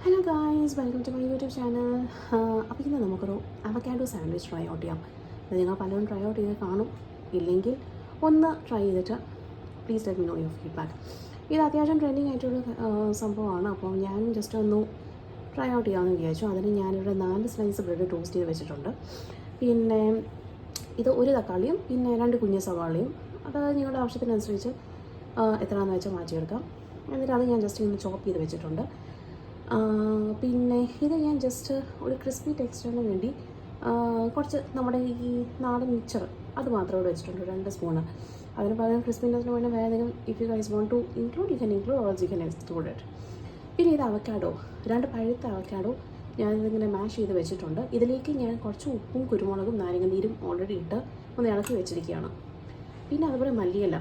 Hello guys, welcome to my YouTube channel. അപ്പോൾ ഇന്ന് നമുക്കൊരു അവക്കാഡോ സാൻഡ്വിച്ച് ട്രൈ ഔട്ട് ചെയ്യാം. ഇത് നിങ്ങൾ പലരും ട്രൈ ഔട്ട് ചെയ്ത് കാണും. ഇല്ലെങ്കിൽ ഒന്ന് ട്രൈ ചെയ്തിട്ട് please let me no your feedback. ഇത് അത്യാവശ്യം ട്രെൻഡിങ് ആയിട്ടുള്ള സംഭവമാണ്. അപ്പോൾ ഞാൻ ജസ്റ്റ് ഒന്ന് ട്രൈ ഔട്ട് ചെയ്യാമെന്ന് വിചാരിച്ചു. അതിന് ഞാനിവിടെ 4 സ്ലൈസ് ബ്രെഡ് ടോസ്റ്റ് ചെയ്ത് വെച്ചിട്ടുണ്ട്. പിന്നെ ഇത് ഒരു തക്കാളിയും പിന്നെ 2 കുഞ്ഞ് സവാളയും, അത് നിങ്ങളുടെ ആവശ്യത്തിനനുസരിച്ച് എത്രയാണെന്ന് വെച്ചാൽ മാറ്റിയെടുക്കാം. എന്നിട്ട് അത് ഞാൻ ജസ്റ്റ് ഒന്ന് ചോപ്പ് ചെയ്ത് വെച്ചിട്ടുണ്ട്. പിന്നെ ഇത് ഞാൻ ജസ്റ്റ് ഒരു ക്രിസ്പി ടെക്സ്ചറിന് വേണ്ടി കുറച്ച് നമ്മുടെ ഈ നാടൻ മിക്സർ അത് മാത്രം ഇവിടെ വെച്ചിട്ടുണ്ട്, 2 സ്പൂണ്. അതിന് പകരം ക്രിസ്പിനെസ്സിന് വേണ്ടി വേറെ ഏതെങ്കിലും if you guys want to include you include or you exclude it. പിന്നെ ഇത് അവക്കാഡോ, 2 പഴുത്ത അവക്കാഡോ ഞാനിതിങ്ങനെ മാഷ് ചെയ്ത് വെച്ചിട്ടുണ്ട്. ഇതിലേക്ക് ഞാൻ കുറച്ച് ഉപ്പും കുരുമുളകും നാരങ്ങനീരും ഓൾറെഡി ഇട്ട് ഒന്ന് ഇളക്കി വെച്ചിരിക്കുകയാണ്. പിന്നെ അതുപോലെ മല്ലിയില,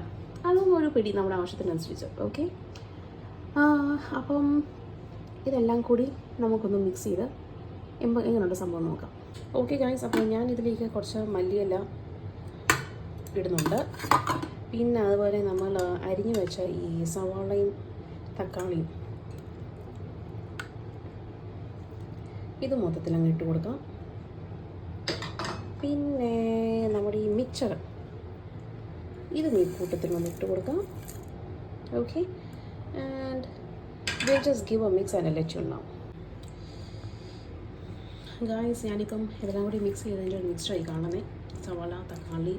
അതും ഒരു പിടി നമ്മുടെ ആവശ്യത്തിനനുസരിച്ച്. ഓക്കെ, അപ്പം ഇതെല്ലാം കൂടി നമുക്കൊന്ന് മിക്സ് ചെയ്ത് എങ്ങനെയുണ്ട് സംഭവം നോക്കാം. ഓക്കെ ഗൈസ്, അപ്പോൾ ഞാൻ ഇതിലേക്ക് കുറച്ച് മല്ലിയില ഇടുന്നുണ്ട്. പിന്നെ അതുപോലെ നമ്മൾ അരിഞ്ഞു വെച്ച ഈ സവാളയും തക്കാളിയും ഇത് മൊത്തത്തിൽ അങ്ങ് ഇട്ട് കൊടുക്കാം. പിന്നെ നമ്മുടെ ഈ മിക്സർ ഇത് ഈ കൂട്ടത്തിൽ ഒന്ന് ഇട്ട് കൊടുക്കാം. Okay, and we'll just give a mix and I'll let you know. Guys, ഞാനിപ്പം ഇതെല്ലാം കൂടി മിക്സ് ചെയ്തതിൻ്റെ ഒരു മിക്സ്ചറായി കാണുന്നത്. സവാള, തക്കാളി,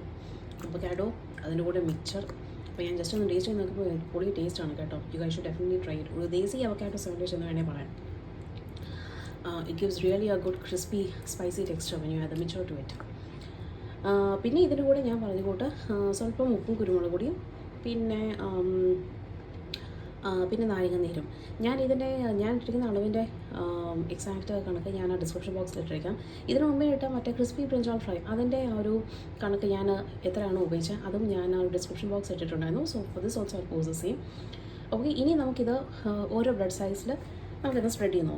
അവക്കാഡോ, അതിൻ്റെ കൂടെ മിക്സർ. അപ്പോൾ ഞാൻ ജസ്റ്റ് ഒന്ന് ടേസ്റ്റ് ചെയ്ത് നോക്കുമ്പോൾ പൊളി ടേസ്റ്റാണ് കേട്ടോ. You guys should definitely try it. ഒരു ദേശി അവക്കാഡോ സാൻഡ്വിച്ച് എന്ന് വേണേൽ പറയാം. It gives really a good crispy spicy texture when you have the mixer to it. പിന്നെ ഇതിൻ്റെ കൂടെ ഞാൻ പറഞ്ഞ കൂട്ട് സ്വല്പം ഉപ്പും കുരുമുളക് പൊടിയും പിന്നെ നാരങ്ങനീരും. ഞാൻ ഇട്ടിരിക്കുന്ന അളവിൻ്റെ എക്സാക്റ്റ് കണക്ക് ഞാൻ ആ ഡിസ്ക്രിപ്ഷൻ ബോക്സിൽ ഇട്ടിരിക്കാം. ഇതിന് മുമ്പേ ഇട്ട മറ്റേ ക്രിസ്പി ബ്രിഞ്ചാൾ ഫ്രൈ അതിൻ്റെ ആ ഒരു കണക്ക് ഞാൻ എത്രയാണോ ഉപയോഗിച്ചത് അതും ഞാൻ ആ ഡിസ്ക്രിപ്ഷൻ ബോക്സ് ഇട്ടിട്ടുണ്ടായിരുന്നു. So for this also poses ചെയ്യും. ഓക്കെ, ഇനി നമുക്കിത് ഓരോ ബ്രെഡ് സൈസിൽ നമുക്കിത് സ്പ്രെഡ് ചെയ്ത് നോക്കാം.